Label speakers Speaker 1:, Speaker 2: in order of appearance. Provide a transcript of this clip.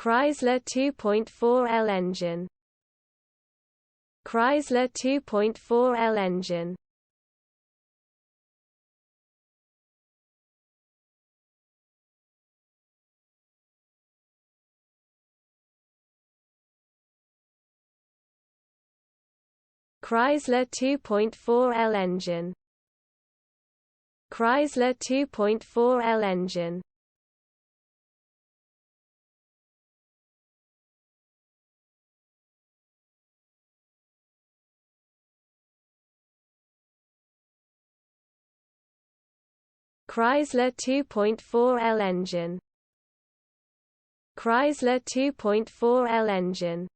Speaker 1: Chrysler 2.4L engine. Chrysler 2.4L engine. Chrysler 2.4L engine. Chrysler 2.4L engine. Chrysler 2.4L engine. Chrysler 2.4L engine.